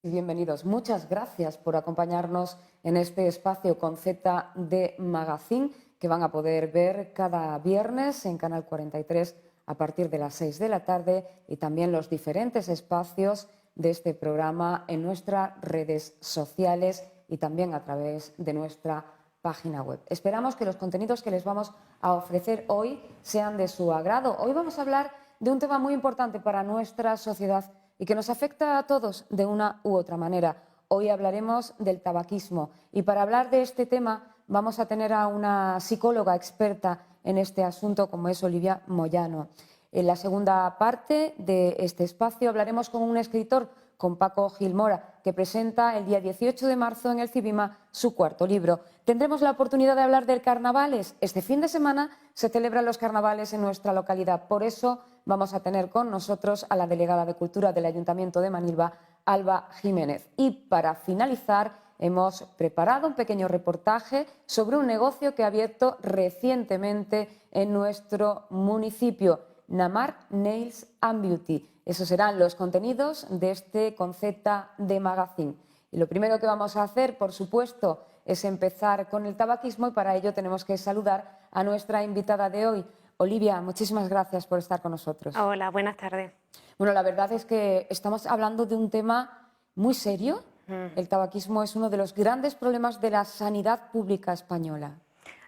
Y bienvenidos. Muchas gracias por acompañarnos en este espacio con ZD Magazine que van a poder ver cada viernes en Canal 43 a partir de las 6 de la tarde y también los diferentes espacios de este programa en nuestras redes sociales y también a través de nuestra página web. Esperamos que los contenidos que les vamos a ofrecer hoy sean de su agrado. Hoy vamos a hablar de un tema muy importante para nuestra sociedad y que nos afecta a todos de una u otra manera. Hoy hablaremos del tabaquismo y para hablar de este tema vamos a tener a una psicóloga experta en este asunto como es Olivia Moyano. En la segunda parte de este espacio hablaremos con un escritor, con Paco Gil Mora, que presenta el día 18 de marzo en el Cibima su cuarto libro. Tendremos la oportunidad de hablar del carnavales. Este fin de semana se celebran los carnavales en nuestra localidad. Por eso vamos a tener con nosotros a la delegada de Cultura del Ayuntamiento de Manilva, Alba Jiménez. Y para finalizar, hemos preparado un pequeño reportaje sobre un negocio que ha abierto recientemente en nuestro municipio, Namar Nails and Beauty. Esos serán los contenidos de este Concepta de Magazine. Y lo primero que vamos a hacer, por supuesto, es empezar con el tabaquismo y para ello tenemos que saludar a nuestra invitada de hoy. Olivia, muchísimas gracias por estar con nosotros. Hola, buenas tardes. Bueno, la verdad es que estamos hablando de un tema muy serio. El tabaquismo es uno de los grandes problemas de la sanidad pública española.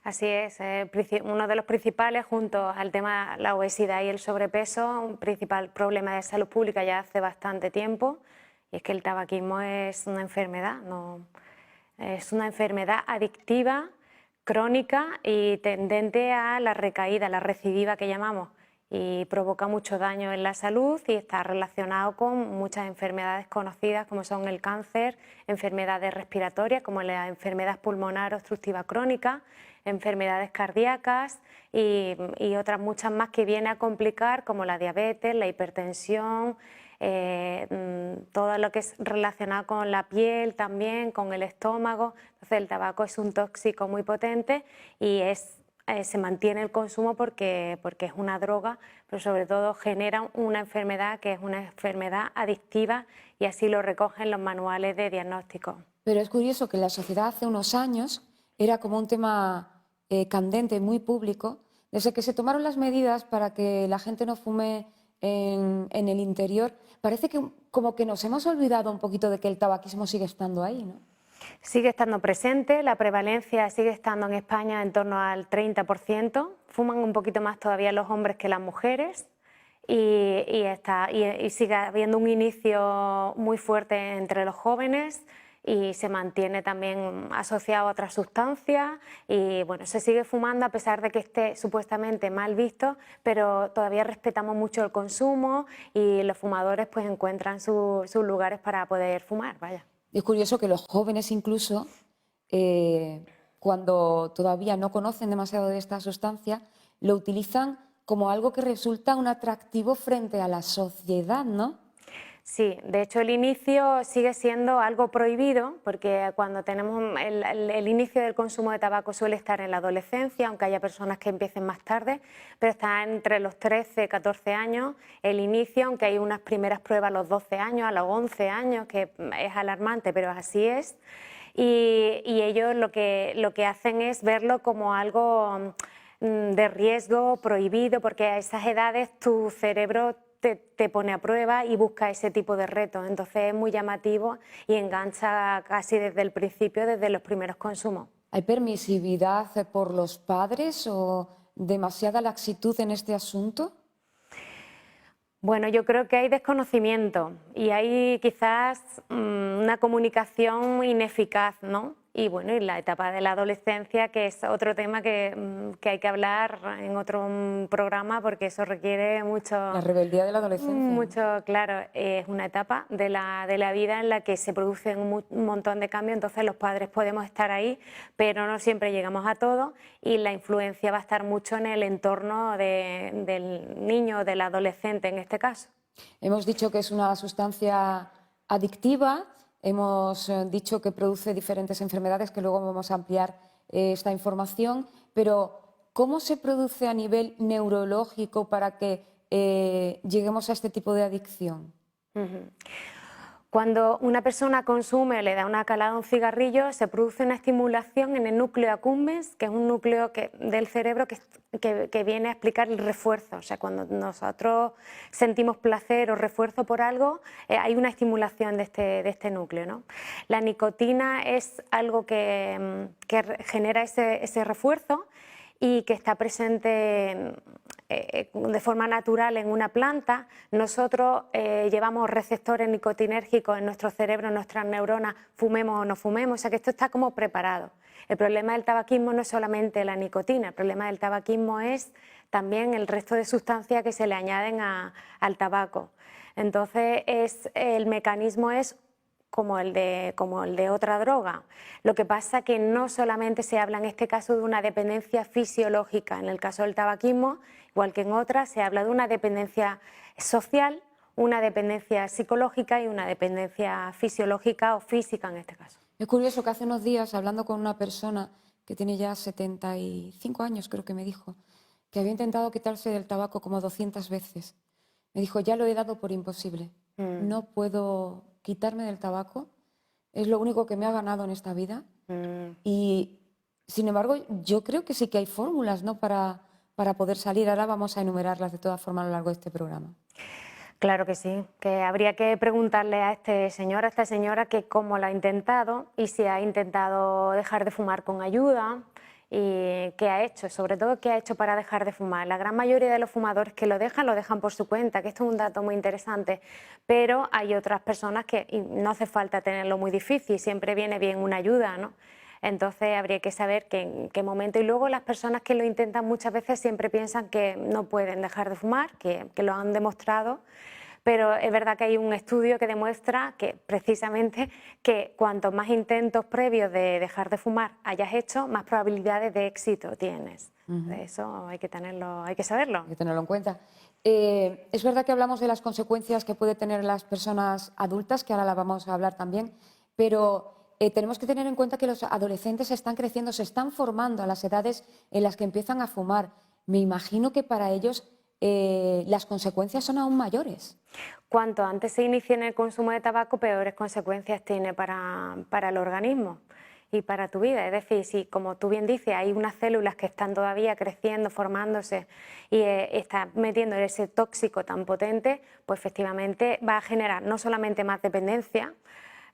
Así es, uno de los principales, junto al tema de la obesidad y el sobrepeso, un principal problema de salud pública ya hace bastante tiempo, y es que el tabaquismo es una enfermedad, es una enfermedad adictiva, crónica y tendente a la recaída, la recidiva que llamamos, y provoca mucho daño en la salud y está relacionado con muchas enfermedades conocidas como son el cáncer, enfermedades respiratorias como la enfermedad pulmonar obstructiva crónica, enfermedades cardíacas y otras muchas más que viene a complicar como la diabetes, la hipertensión, todo lo que es relacionado con la piel también, con el estómago. Entonces el tabaco es un tóxico muy potente y se mantiene el consumo porque es una droga, pero sobre todo genera una enfermedad que es una enfermedad adictiva y así lo recogen los manuales de diagnóstico. Pero es curioso que en la sociedad hace unos años era como un tema candente, muy público, desde que se tomaron las medidas para que la gente no fume en el interior. Parece que como que nos hemos olvidado un poquito de que el tabaquismo sigue estando ahí, ¿no? Sigue estando presente, la prevalencia sigue estando en España en torno al 30%, fuman un poquito más todavía los hombres que las mujeres y sigue habiendo un inicio muy fuerte entre los jóvenes y se mantiene también asociado a otras sustancias y bueno, se sigue fumando a pesar de que esté supuestamente mal visto, pero todavía respetamos mucho el consumo y los fumadores pues encuentran sus lugares para poder fumar, vaya. Es curioso que los jóvenes incluso, cuando todavía no conocen demasiado de esta sustancia, lo utilizan como algo que resulta un atractivo frente a la sociedad, ¿no? Sí, de hecho el inicio sigue siendo algo prohibido porque cuando tenemos el inicio del consumo de tabaco suele estar en la adolescencia, aunque haya personas que empiecen más tarde, pero está entre los 13, 14 años el inicio, aunque hay unas primeras pruebas a los 12 años, a los 11 años, que es alarmante, pero así es. Y ellos lo que hacen es verlo como algo de riesgo, prohibido, porque a esas edades tu cerebro te pone a prueba y busca ese tipo de retos. Entonces es muy llamativo y engancha casi desde el principio, desde los primeros consumos. ¿Hay permisividad por los padres o demasiada laxitud en este asunto? Bueno, yo creo que hay desconocimiento y hay quizás una comunicación ineficaz, ¿no? Y bueno, y la etapa de la adolescencia, que es otro tema que hay que hablar en otro programa porque eso requiere mucho... La rebeldía de la adolescencia. Mucho, claro, es una etapa de la vida en la que se producen un montón de cambios, entonces los padres podemos estar ahí, pero no siempre llegamos a todo y la influencia va a estar mucho en el entorno del niño o del adolescente en este caso. Hemos dicho que es una sustancia adictiva. Hemos dicho que produce diferentes enfermedades, que luego vamos a ampliar esta información, pero ¿cómo se produce a nivel neurológico para que lleguemos a este tipo de adicción? Cuando una persona consume o le da una calada a un cigarrillo, se produce una estimulación en el núcleo accumbens, que es un núcleo del cerebro que viene a explicar el refuerzo. O sea, cuando nosotros sentimos placer o refuerzo por algo, hay una estimulación de este núcleo, ¿no? La nicotina es algo que genera ese refuerzo y que está presente de forma natural en una planta. Nosotros llevamos receptores nicotinérgicos en nuestro cerebro, en nuestras neuronas, fumemos o no fumemos, o sea que esto está como preparado. El problema del tabaquismo no es solamente la nicotina, el problema del tabaquismo es también el resto de sustancias que se le añaden al tabaco. Entonces el mecanismo es como el de otra droga. Lo que pasa es que no solamente se habla en este caso de una dependencia fisiológica, en el caso del tabaquismo, igual que en otras, se habla de una dependencia social, una dependencia psicológica y una dependencia fisiológica o física en este caso. Es curioso que hace unos días, hablando con una persona que tiene ya 75 años, creo que me dijo, que había intentado quitarse del tabaco como 200 veces. Me dijo, ya lo he dado por imposible. No puedo quitarme del tabaco, es lo único que me ha ganado en esta vida. Y, sin embargo, yo creo que sí que hay fórmulas, ¿no?, para poder salir. Ahora vamos a enumerarlas de todas formas a lo largo de este programa. Claro que sí, que habría que preguntarle a este señor, a esta señora, que cómo lo ha intentado y si ha intentado dejar de fumar con ayuda y qué ha hecho, sobre todo qué ha hecho para dejar de fumar. La gran mayoría de los fumadores que lo dejan por su cuenta, que esto es un dato muy interesante, pero hay otras personas que no hace falta tenerlo muy difícil, siempre viene bien una ayuda, ¿no? Entonces habría que saber en qué momento. Y luego las personas que lo intentan muchas veces siempre piensan que no pueden dejar de fumar, que lo han demostrado, pero es verdad que hay un estudio que demuestra que precisamente que cuantos más intentos previos de dejar de fumar hayas hecho, más probabilidades de éxito tienes. Eso hay que saberlo. Hay que tenerlo en cuenta. Es verdad que hablamos de las consecuencias que puede tener las personas adultas, que ahora las vamos a hablar también, pero tenemos que tener en cuenta que los adolescentes están creciendo, se están formando a las edades en las que empiezan a fumar. Me imagino que para ellos las consecuencias son aún mayores. Cuanto antes se inicie en el consumo de tabaco, peores consecuencias tiene para el organismo y para tu vida. Es decir, si, como tú bien dices, hay unas células que están todavía creciendo, formándose y está metiendo ese tóxico tan potente, pues efectivamente va a generar no solamente más dependencia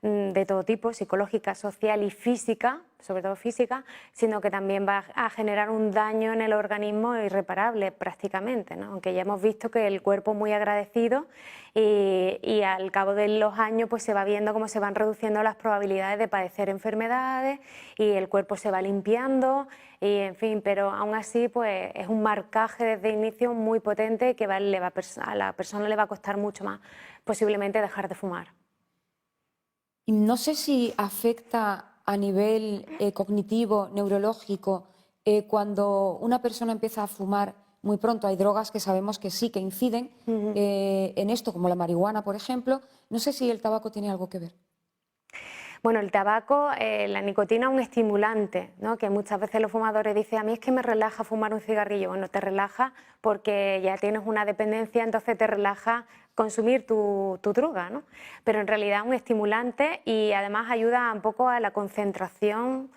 de todo tipo, psicológica, social y física, sobre todo física, sino que también va a generar un daño en el organismo irreparable prácticamente, ¿no? Aunque ya hemos visto que el cuerpo es muy agradecido y al cabo de los años pues se va viendo cómo se van reduciendo las probabilidades de padecer enfermedades y el cuerpo se va limpiando y en fin, pero aún así pues es un marcaje desde el inicio muy potente que a la persona le va a costar mucho más posiblemente dejar de fumar. Y no sé si afecta a nivel cognitivo, neurológico, cuando una persona empieza a fumar muy pronto. Hay drogas que sabemos que sí, que inciden en esto, como la marihuana, por ejemplo. No sé si el tabaco tiene algo que ver. Bueno, el tabaco, la nicotina es un estimulante, ¿no? Que muchas veces los fumadores dicen, a mí es que me relaja fumar un cigarrillo. Bueno, te relaja porque ya tienes una dependencia, entonces te relaja consumir tu droga, ¿no? Pero en realidad es un estimulante y además ayuda un poco a la concentración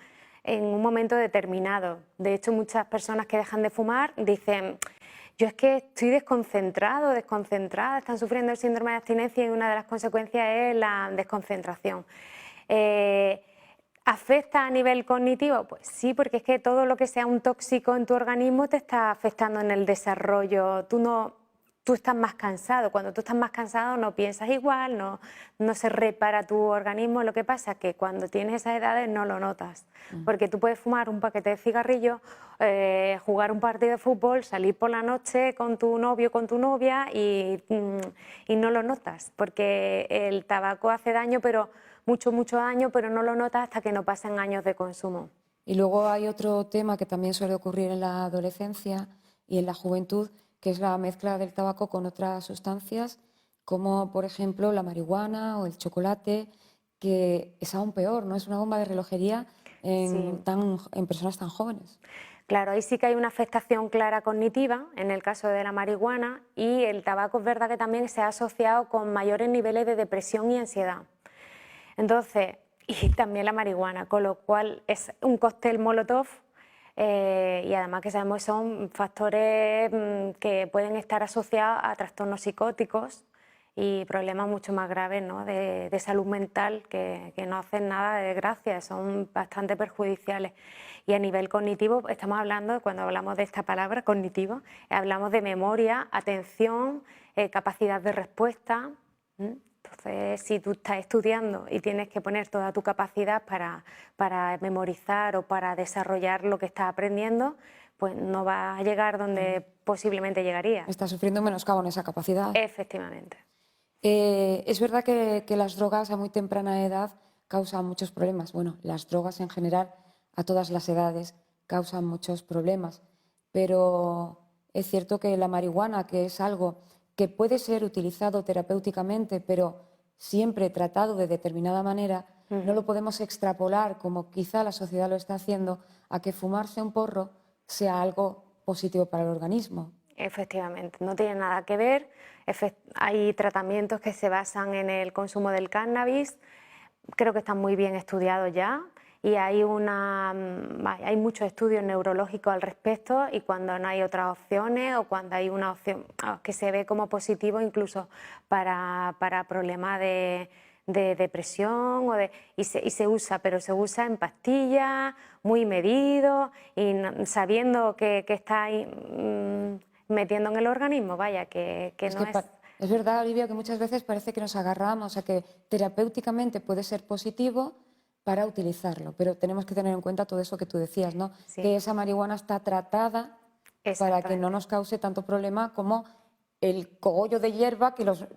en un momento determinado. De hecho, muchas personas que dejan de fumar dicen, yo es que estoy desconcentrado, desconcentrada, están sufriendo el síndrome de abstinencia y una de las consecuencias es la desconcentración. ¿Afecta a nivel cognitivo? Pues sí, porque es que todo lo que sea un tóxico en tu organismo te está afectando en el desarrollo. Tú estás más cansado. Cuando tú estás más cansado no piensas igual, no se repara tu organismo. Lo que pasa es que cuando tienes esas edades no lo notas, porque tú puedes fumar un paquete de cigarrillos, jugar un partido de fútbol, salir por la noche con tu novio o con tu novia y no lo notas, porque el tabaco hace daño, pero mucho daño, pero no lo notas hasta que no pasan años de consumo. Y luego hay otro tema que también suele ocurrir en la adolescencia y en la juventud, que es la mezcla del tabaco con otras sustancias, como por ejemplo la marihuana o el chocolate, que es aún peor, ¿no? Es una bomba de relojería en personas tan jóvenes. Claro, ahí sí que hay una afectación clara cognitiva en el caso de la marihuana, y el tabaco es verdad que también se ha asociado con mayores niveles de depresión y ansiedad. Entonces, y también la marihuana, con lo cual es un cóctel molotov, y además que sabemos que son factores que pueden estar asociados a trastornos psicóticos y problemas mucho más graves, ¿no?, de salud mental, que no hacen nada de gracia, son bastante perjudiciales. Y a nivel cognitivo, estamos hablando, cuando hablamos de esta palabra, cognitivo, hablamos de memoria, atención, capacidad de respuesta. Entonces, si tú estás estudiando y tienes que poner toda tu capacidad para memorizar o para desarrollar lo que estás aprendiendo, pues no vas a llegar donde posiblemente llegarías. Estás sufriendo un menoscabo en esa capacidad. Efectivamente. Es verdad que las drogas a muy temprana edad causan muchos problemas. Bueno, las drogas en general a todas las edades causan muchos problemas, pero es cierto que la marihuana, que es algo que puede ser utilizado terapéuticamente, pero siempre tratado de determinada manera, no lo podemos extrapolar, como quizá la sociedad lo está haciendo, a que fumarse un porro sea algo positivo para el organismo. Efectivamente, no tiene nada que ver. Hay tratamientos que se basan en el consumo del cannabis, creo que están muy bien estudiados ya, y hay muchos estudios neurológicos al respecto, y cuando no hay otras opciones, o cuando hay una opción que se ve como positivo incluso para problemas de depresión, y se usa, pero se usa en pastillas, muy medido, y sabiendo que está ahí, metiendo en el organismo, vaya, que no es... Es verdad, Olivia, que muchas veces parece que nos agarramos a que terapéuticamente puede ser positivo para utilizarlo, pero tenemos que tener en cuenta todo eso que tú decías, ¿no? Sí. Que esa marihuana está tratada para que no nos cause tanto problema como el cogollo de hierba que los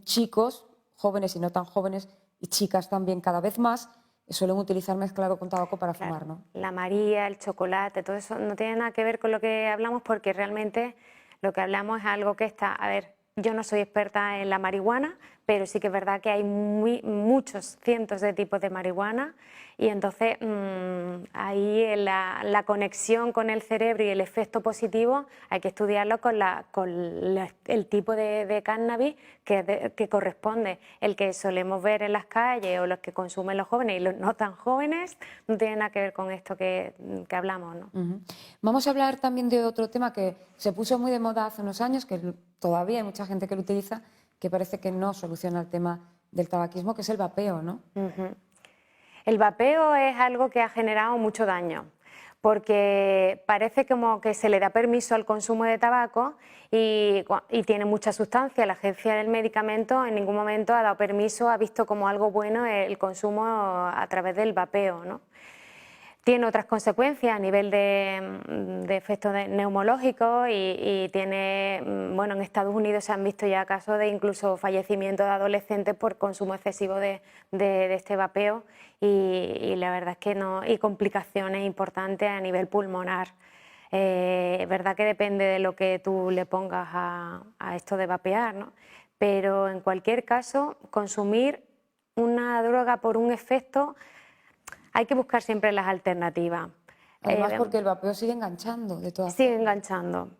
chicos, jóvenes y no tan jóvenes, y chicas también cada vez más, suelen utilizar mezclado con tabaco para fumar, ¿no? La María, el chocolate, todo eso no tiene nada que ver con lo que hablamos, porque realmente lo que hablamos es algo que está... A ver, yo no soy experta en la marihuana, pero sí que es verdad que hay muchos, cientos de tipos de marihuana, y entonces ahí la conexión con el cerebro y el efecto positivo hay que estudiarlo con el tipo de cannabis que corresponde. El que solemos ver en las calles o los que consumen los jóvenes y los no tan jóvenes no tiene nada que ver con esto que hablamos, ¿no? Vamos a hablar también de otro tema que se puso muy de moda hace unos años, que todavía hay mucha gente que lo utiliza, que parece que no soluciona el tema del tabaquismo, que es el vapeo, ¿no? El vapeo es algo que ha generado mucho daño, porque parece como que se le da permiso al consumo de tabaco y tiene mucha sustancia. La Agencia del Medicamento en ningún momento ha dado permiso, ha visto como algo bueno el consumo a través del vapeo, ¿no? Tiene otras consecuencias a nivel de efectos neumológicos, y tiene, bueno, en Estados Unidos se han visto ya casos de incluso fallecimiento de adolescentes por consumo excesivo de este vapeo, y la verdad es que no, y complicaciones importantes a nivel pulmonar. Es verdad que depende de lo que tú le pongas a esto de vapear, ¿no? Pero en cualquier caso, consumir una droga por un efecto, hay que buscar siempre las alternativas. Además, porque el vapeo sigue enganchando de todas formas. Sigue enganchando.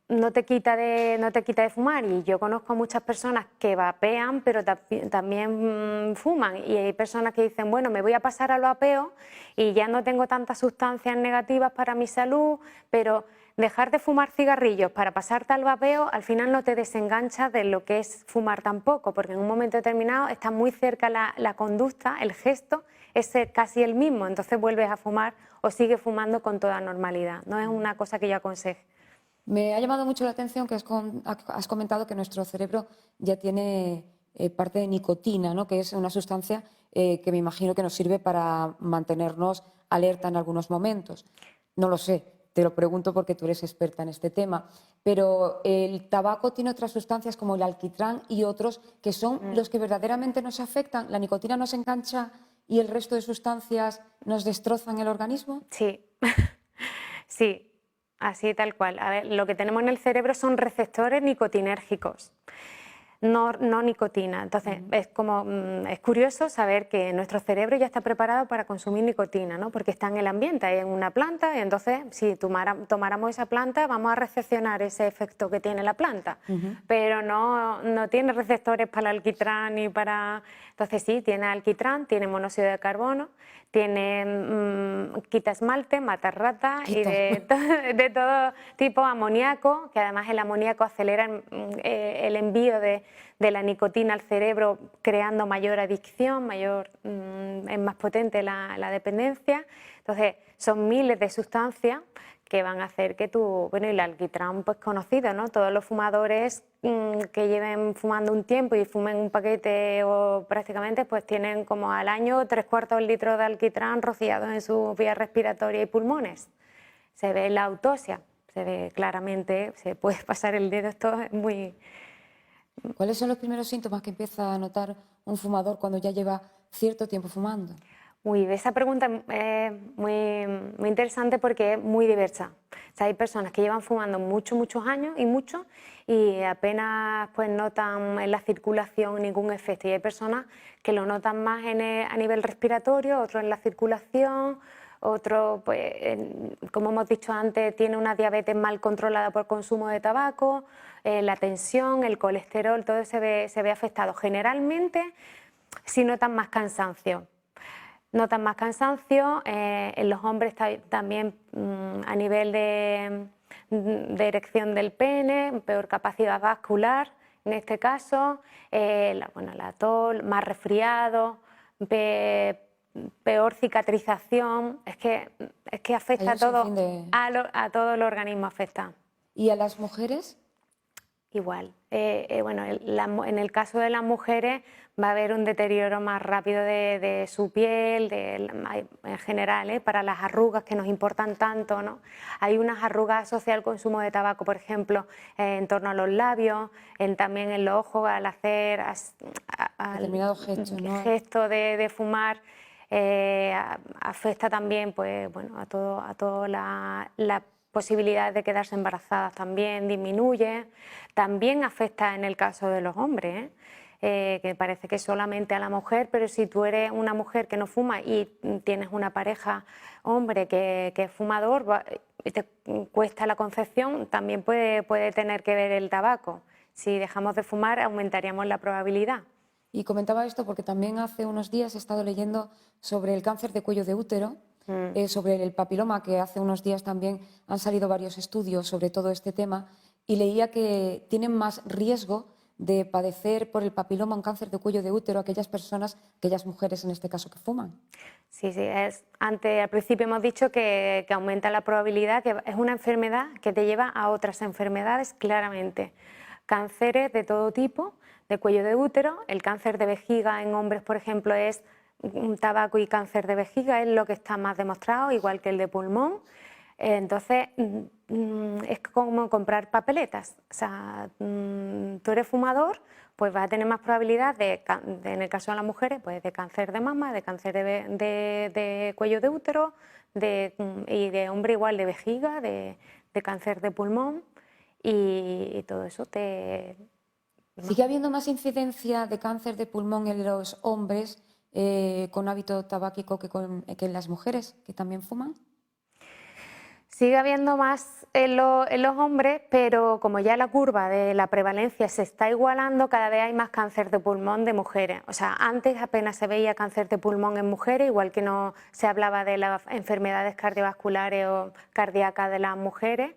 No te quita de fumar, y yo conozco a muchas personas que vapean pero también fuman, y hay personas que dicen, bueno, me voy a pasar al vapeo y ya no tengo tantas sustancias negativas para mi salud, pero dejar de fumar cigarrillos para pasarte al vapeo, al final no te desenganchas de lo que es fumar tampoco, porque en un momento determinado está muy cerca la conducta, el gesto es casi el mismo, entonces vuelves a fumar o sigues fumando con toda normalidad. No es una cosa que yo aconseje. Me ha llamado mucho la atención que has comentado que nuestro cerebro ya tiene parte de nicotina, ¿no? Que es una sustancia que me imagino que nos sirve para mantenernos alerta en algunos momentos. No lo sé, te lo pregunto porque tú eres experta en este tema, pero el tabaco tiene otras sustancias como el alquitrán y otros que son los que verdaderamente nos afectan. ¿La nicotina nos engancha y el resto de sustancias nos destrozan el organismo? Sí, sí. Así tal cual. A ver, lo que tenemos en el cerebro son receptores nicotinérgicos. no nicotina. Entonces, es curioso saber que nuestro cerebro ya está preparado para consumir nicotina, ¿no? Porque está en el ambiente, hay en una planta, y entonces si tomáramos esa planta vamos a recepcionar ese efecto que tiene la planta, pero no tiene receptores para el alquitrán ni para... Entonces sí, tiene alquitrán, tiene monóxido de carbono, tiene quita esmalte, mata ratas y de todo tipo, amoníaco, que además el amoníaco acelera el envío de la nicotina al cerebro, creando mayor adicción, es más potente la dependencia. Entonces son miles de sustancias que van a hacer que bueno, y el alquitrán pues conocido, ¿no? Todos los fumadores que lleven fumando un tiempo y fumen un paquete o prácticamente, pues tienen como al año 3/4 litros de alquitrán rociados en sus vías respiratorias y pulmones. Se ve en la autopsia, se ve claramente, se puede pasar el dedo, esto es muy... ¿Cuáles son los primeros síntomas que empieza a notar un fumador cuando ya lleva cierto tiempo fumando? Uy, esa pregunta es muy interesante porque es muy diversa. O sea, hay personas que llevan fumando muchos años y apenas pues notan en la circulación ningún efecto. Y hay personas que lo notan más a nivel respiratorio, otros en la circulación, otro, pues, como hemos dicho antes, tiene una diabetes mal controlada por consumo de tabaco, la tensión, el colesterol, todo se ve afectado. Generalmente sí notan más cansancio. Notan más cansancio, en los hombres también a nivel de erección del pene, peor capacidad vascular en este caso, la tos, más resfriado, peor cicatrización, es que afecta a todo, a todo el organismo afecta. ¿Y a las mujeres? Igual. Bueno, en el caso de las mujeres va a haber un deterioro más rápido de su piel, en general, para las arrugas que nos importan tanto, ¿no? Hay unas arrugas asociadas al consumo de tabaco, por ejemplo, en torno a los labios, también en los ojos, al hacer determinado gesto, ¿no? Gesto de fumar. Afecta también, pues, bueno, a toda la posibilidad de quedarse embarazadas también disminuye. También afecta en el caso de los hombres, que parece que solamente a la mujer, pero si tú eres una mujer que no fuma y tienes una pareja hombre que es fumador y te cuesta la concepción, también puede tener que ver el tabaco. Si dejamos de fumar aumentaríamos la probabilidad. Y comentaba esto porque también hace unos días he estado leyendo sobre el cáncer de cuello de útero, sobre el papiloma, que hace unos días también han salido varios estudios sobre todo este tema, y leía que tienen más riesgo de padecer por el papiloma un cáncer de cuello de útero aquellas personas, aquellas mujeres en este caso que fuman. Sí, al principio hemos dicho que aumenta la probabilidad, que es una enfermedad que te lleva a otras enfermedades claramente. Cánceres de todo tipo, de cuello de útero, el cáncer de vejiga en hombres, por ejemplo, es tabaco y cáncer de vejiga, es lo que está más demostrado, igual que el de pulmón. Entonces, es como comprar papeletas. O sea, tú eres fumador, pues vas a tener más probabilidad en el caso de las mujeres, pues de cáncer de mama, de cáncer de cuello de útero, y de hombre igual de vejiga, de cáncer de pulmón, y todo eso ¿Sigue habiendo más incidencia de cáncer de pulmón en los hombres con hábito tabáquico que en las mujeres que también fuman? Sigue habiendo más en los hombres, pero como ya la curva de la prevalencia se está igualando, cada vez hay más cáncer de pulmón de mujeres. O sea, antes apenas se veía cáncer de pulmón en mujeres, igual que no se hablaba de las enfermedades cardiovasculares o cardíacas de las mujeres,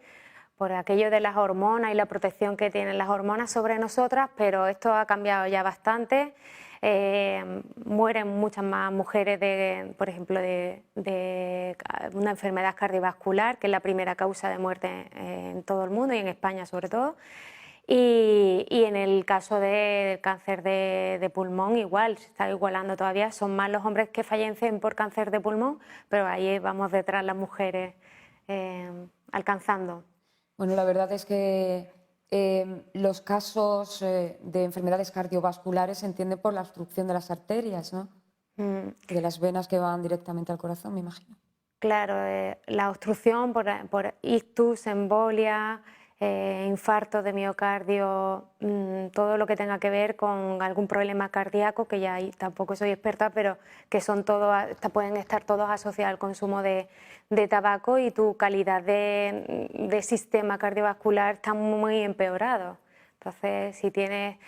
por aquello de las hormonas y la protección que tienen las hormonas sobre nosotras, pero esto ha cambiado ya bastante. Mueren muchas más mujeres, por ejemplo, de una enfermedad cardiovascular, que es la primera causa de muerte en todo el mundo y en España sobre todo. Y en el caso del cáncer de pulmón igual, se está igualando todavía, son más los hombres que fallecen por cáncer de pulmón, pero ahí vamos detrás las mujeres alcanzando. Bueno, la verdad es que los casos de enfermedades cardiovasculares se entienden por la obstrucción de las arterias, ¿no? De las venas que van directamente al corazón, me imagino. Claro, la obstrucción por ictus, embolia, infarto de miocardio, todo lo que tenga que ver con algún problema cardíaco, que ya ahí tampoco soy experta, pero que son todos, pueden estar todos asociados al consumo de tabaco, y tu calidad de sistema cardiovascular está muy empeorado. Entonces, si tienes...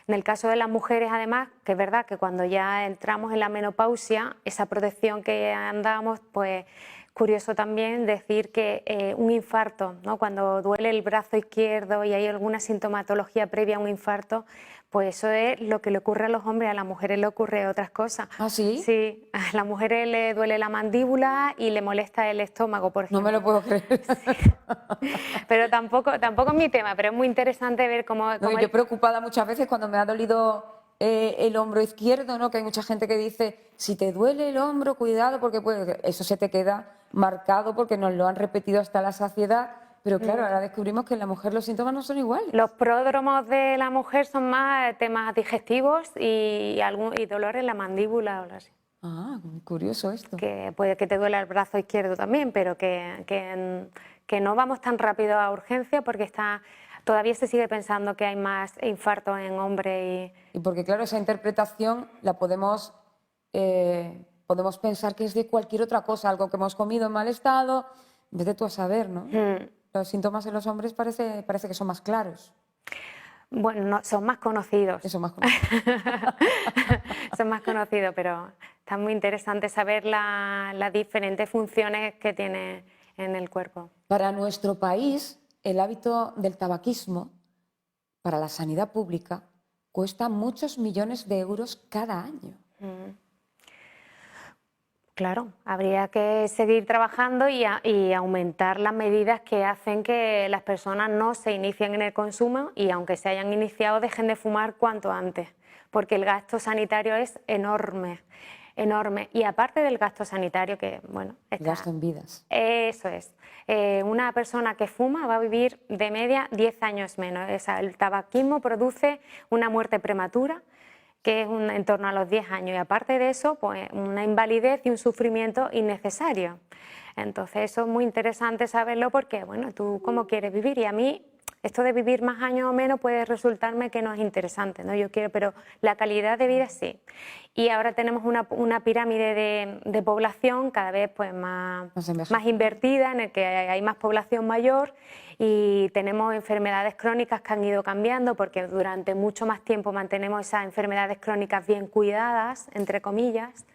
En el caso de las mujeres, además, que es verdad que cuando ya entramos en la menopausia, esa protección que andamos, pues curioso también decir que un infarto, ¿no? Cuando duele el brazo izquierdo y hay alguna sintomatología previa a un infarto, pues eso es lo que le ocurre a los hombres, a las mujeres le ocurre otras cosas. ¿Ah, sí? Sí, a las mujeres le duele la mandíbula y le molesta el estómago, por ejemplo. No me lo puedo creer. Sí. Pero tampoco es mi tema, pero es muy interesante ver cómo... No, yo preocupada muchas veces cuando me ha dolido el hombro izquierdo, ¿no? Que hay mucha gente que dice, si te duele el hombro, cuidado, porque eso se te queda marcado porque nos lo han repetido hasta la saciedad. Pero claro, ahora descubrimos que en la mujer los síntomas no son iguales. Los pródromos de la mujer son más temas digestivos y dolor en la mandíbula o algo así. Ah, curioso esto. Que puede que te duela el brazo izquierdo también, pero que no vamos tan rápido a urgencia porque todavía se sigue pensando que hay más infartos en hombres. Y porque claro, esa interpretación la podemos pensar que es de cualquier otra cosa, algo que hemos comido en mal estado, vete tú a saber, ¿no? Los síntomas en los hombres parece que son más claros. Bueno, no, son más conocidos. Son más conocidos. Son más conocidos, pero está muy interesante saber las diferentes funciones que tiene en el cuerpo. Para nuestro país, el hábito del tabaquismo, para la sanidad pública, cuesta muchos millones de euros cada año. Claro, habría que seguir trabajando y aumentar las medidas que hacen que las personas no se inicien en el consumo y, aunque se hayan iniciado, dejen de fumar cuanto antes, porque el gasto sanitario es enorme, enorme. Y aparte del gasto sanitario, que bueno, El gasto en vidas. Eso es. Una persona que fuma va a vivir de media 10 años menos. O sea, el tabaquismo produce una muerte prematura, que es en torno a los 10 años, y aparte de eso, pues una invalidez y un sufrimiento innecesario. Entonces eso es muy interesante saberlo porque, bueno, tú cómo quieres vivir, y a mí esto de vivir más años o menos puede resultarme que no es interesante, ¿no? Yo quiero, pero la calidad de vida sí. Y ahora tenemos una pirámide de población cada vez pues más invertida, en el que hay más población mayor, y tenemos enfermedades crónicas que han ido cambiando porque durante mucho más tiempo mantenemos esas enfermedades crónicas bien cuidadas, entre comillas,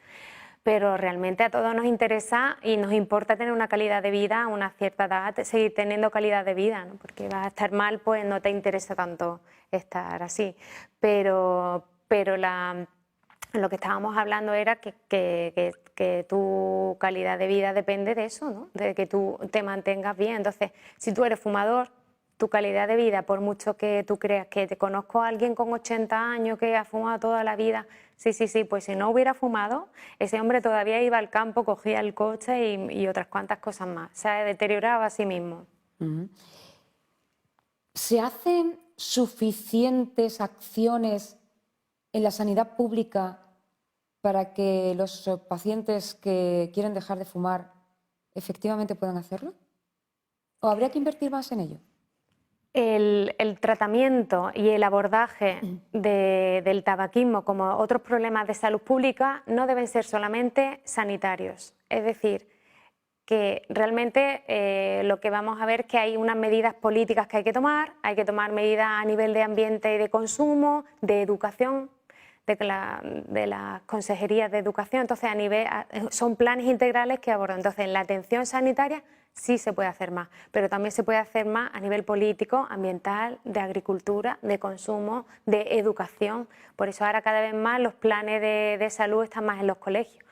pero realmente a todos nos interesa y nos importa tener una calidad de vida a una cierta edad, seguir teniendo calidad de vida, ¿no? Porque vas a estar mal, pues no te interesa tanto estar así. Pero lo que estábamos hablando era que tu calidad de vida depende de eso, ¿no? De que tú te mantengas bien. Entonces, si tú eres fumador, tu calidad de vida, por mucho que tú creas que te conozco a alguien con 80 años que ha fumado toda la vida, sí, pues si no hubiera fumado, ese hombre todavía iba al campo, cogía el coche y otras cuantas cosas más. Se deterioraba a sí mismo. ¿Se hacen suficientes acciones en la sanidad pública para que los pacientes que quieren dejar de fumar efectivamente puedan hacerlo? ¿O habría que invertir más en ello? El tratamiento y el abordaje del tabaquismo, como otros problemas de salud pública, no deben ser solamente sanitarios. Es decir, que realmente lo que vamos a ver es que hay unas medidas políticas que hay que tomar medidas a nivel de ambiente y de consumo, de educación, de las consejerías de educación. Entonces, son planes integrales que abordan. Entonces, en la atención sanitaria sí se puede hacer más, pero también se puede hacer más a nivel político, ambiental, de agricultura, de consumo, de educación. Por eso ahora cada vez más los planes de salud están más en los colegios.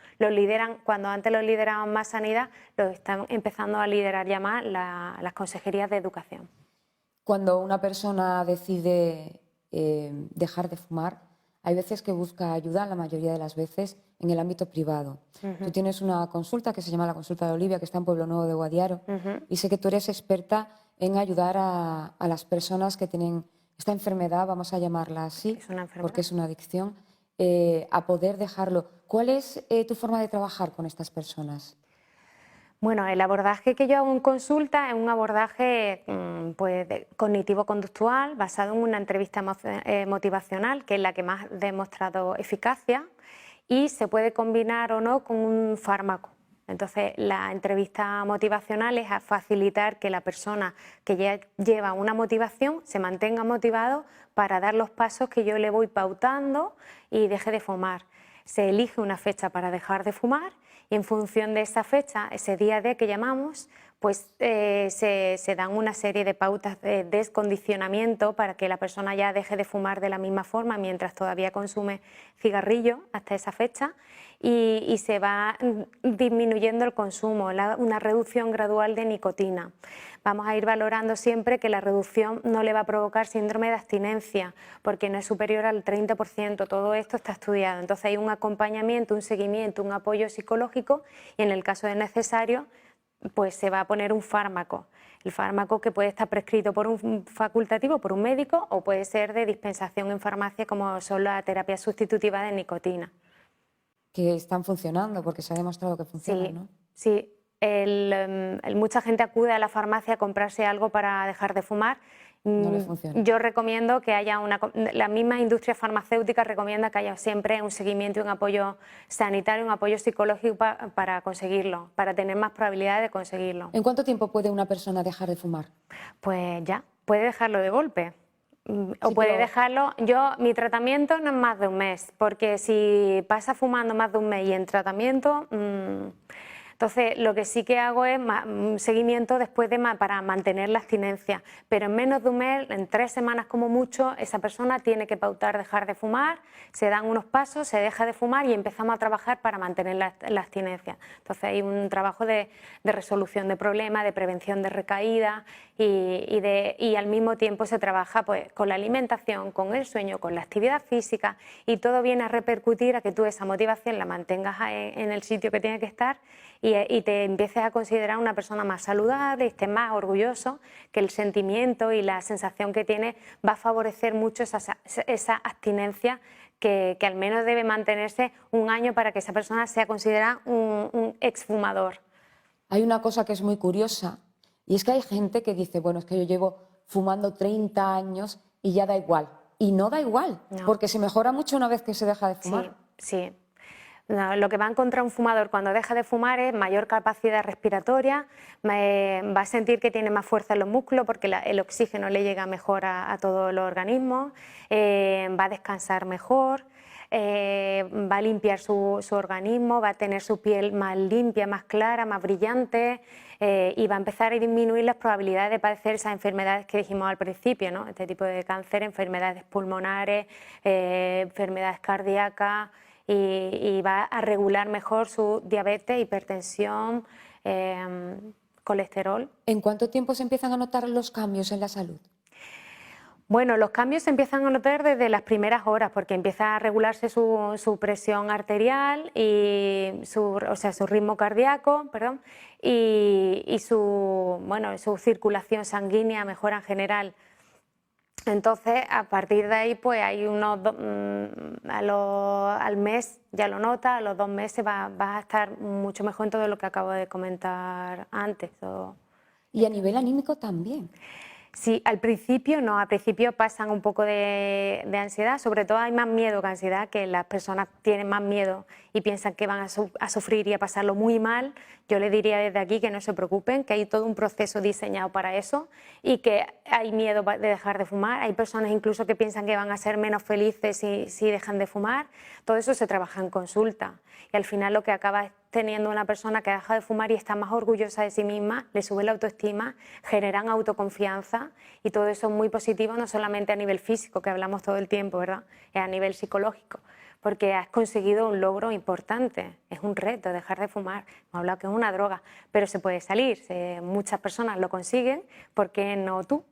Cuando antes los lideraban más sanidad, los están empezando a liderar ya más las consejerías de educación. Cuando una persona decide dejar de fumar, hay veces que busca ayuda, la mayoría de las veces, en el ámbito privado. Tú tienes una consulta que se llama la Consulta de Olivia, que está en Pueblo Nuevo de Guadiaro, y sé que tú eres experta en ayudar a las personas que tienen esta enfermedad, vamos a llamarla así, porque es una adicción, a poder dejarlo. ¿Cuál es tu forma de trabajar con estas personas? Bueno, el abordaje que yo hago en consulta es un abordaje pues, cognitivo-conductual basado en una entrevista motivacional, que es la que más ha demostrado eficacia, y se puede combinar o no con un fármaco. Entonces, la entrevista motivacional es a facilitar que la persona que ya lleva una motivación se mantenga motivado para dar los pasos que yo le voy pautando y deje de fumar. Se elige una fecha para dejar de fumar y en función de esa fecha, ese día D que llamamos, pues se dan una serie de pautas de descondicionamiento para que la persona ya deje de fumar de la misma forma mientras todavía consume cigarrillo hasta esa fecha y se va disminuyendo el consumo, una reducción gradual de nicotina. Vamos a ir valorando siempre que la reducción no le va a provocar síndrome de abstinencia porque no es superior al 30%, todo esto está estudiado. Entonces hay un acompañamiento, un seguimiento, un apoyo psicológico y en el caso de necesario pues se va a poner un fármaco. El fármaco que puede estar prescrito por un facultativo, por un médico o puede ser de dispensación en farmacia como son las terapias sustitutivas de nicotina. Que están funcionando porque se ha demostrado que funcionan, Sí, ¿no? sí. Mucha gente acude a la farmacia a comprarse algo para dejar de fumar. No le funciona. Yo recomiendo que haya la misma industria farmacéutica recomienda que haya siempre un seguimiento y un apoyo sanitario, un apoyo psicológico para conseguirlo, para tener más probabilidades de conseguirlo. ¿En cuánto tiempo puede una persona dejar de fumar? Pues ya, puede dejarlo de golpe. O Sí, puede pero- dejarlo. Mi tratamiento no es más de un mes, porque si pasa fumando más de un mes y en tratamiento, entonces lo que sí que hago es un seguimiento después para mantener la abstinencia. Pero en menos de un mes, en 3 semanas como mucho, esa persona tiene que pautar dejar de fumar, se dan unos pasos, se deja de fumar y empezamos a trabajar para mantener la abstinencia. Entonces hay un trabajo de resolución de problemas, de prevención de recaídas y al mismo tiempo se trabaja pues, con la alimentación, con el sueño, con la actividad física y todo viene a repercutir a que tú esa motivación la mantengas en el sitio que tiene que estar y te empieces a considerar una persona más saludable y estés más orgulloso, que el sentimiento y la sensación que tienes va a favorecer mucho esa abstinencia que al menos debe mantenerse un año para que esa persona sea considerada un exfumador. Hay una cosa que es muy curiosa y es que hay gente que dice, bueno, es que yo llevo fumando 30 años y ya da igual. Y no da igual, No. porque se mejora mucho una vez que se deja de fumar. Sí, sí. No, lo que va a encontrar un fumador cuando deja de fumar es mayor capacidad respiratoria, va a sentir que tiene más fuerza en los músculos porque el oxígeno le llega mejor a todo el organismo, va a descansar mejor, va a limpiar su organismo, va a tener su piel más limpia, más clara, más brillante y va a empezar a disminuir las probabilidades de padecer esas enfermedades que dijimos al principio, ¿no? Este tipo de cáncer, enfermedades pulmonares, enfermedades cardíacas. Y va a regular mejor su diabetes, hipertensión, colesterol. ¿En cuánto tiempo se empiezan a notar los cambios en la salud? Bueno, los cambios se empiezan a notar desde las primeras horas porque empieza a regularse su presión arterial y su ritmo cardíaco, perdón, y su circulación sanguínea mejora en general. Entonces, a partir de ahí, pues hay al mes ya lo nota, a los 2 meses vas a estar mucho mejor en todo lo que acabo de comentar antes. Y a nivel anímico también. Sí, al principio no, al principio pasan un poco de ansiedad, sobre todo hay más miedo que ansiedad, que las personas tienen más miedo y piensan que van a sufrir y a pasarlo muy mal. Yo les diría desde aquí que no se preocupen, que hay todo un proceso diseñado para eso y que hay miedo de dejar de fumar. Hay personas incluso que piensan que van a ser menos felices si dejan de fumar. Todo eso se trabaja en consulta y al final lo que acaba es teniendo una persona que deja de fumar y está más orgullosa de sí misma, le sube la autoestima, generan autoconfianza y todo eso es muy positivo, no solamente a nivel físico, que hablamos todo el tiempo, ¿verdad? Es a nivel psicológico, porque has conseguido un logro importante, es un reto dejar de fumar, hemos hablado que es una droga, pero se puede salir, muchas personas lo consiguen, ¿por qué no tú?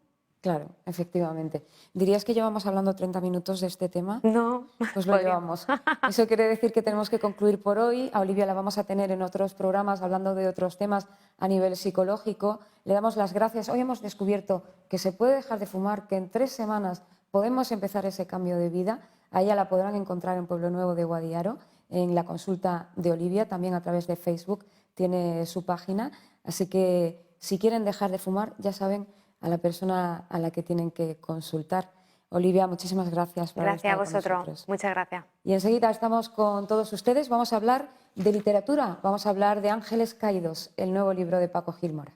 Claro, efectivamente. ¿Dirías que llevamos hablando 30 minutos de este tema? No, Pues lo llevamos. Eso quiere decir que tenemos que concluir por hoy. A Olivia la vamos a tener en otros programas hablando de otros temas a nivel psicológico. Le damos las gracias. Hoy hemos descubierto que se puede dejar de fumar, que en 3 semanas podemos empezar ese cambio de vida. A ella la podrán encontrar en Pueblo Nuevo de Guadiaro, en la consulta de Olivia, también a través de Facebook. tiene su página, así que si quieren dejar de fumar, ya saben a la persona a la que tienen que consultar. Olivia, muchísimas gracias por haber Gracias a estado con vosotros. nosotros. Muchas gracias. Y enseguida estamos con todos ustedes. Vamos a hablar de literatura, vamos a hablar de Ángeles Caídos, el nuevo libro de Paco Gil Mora.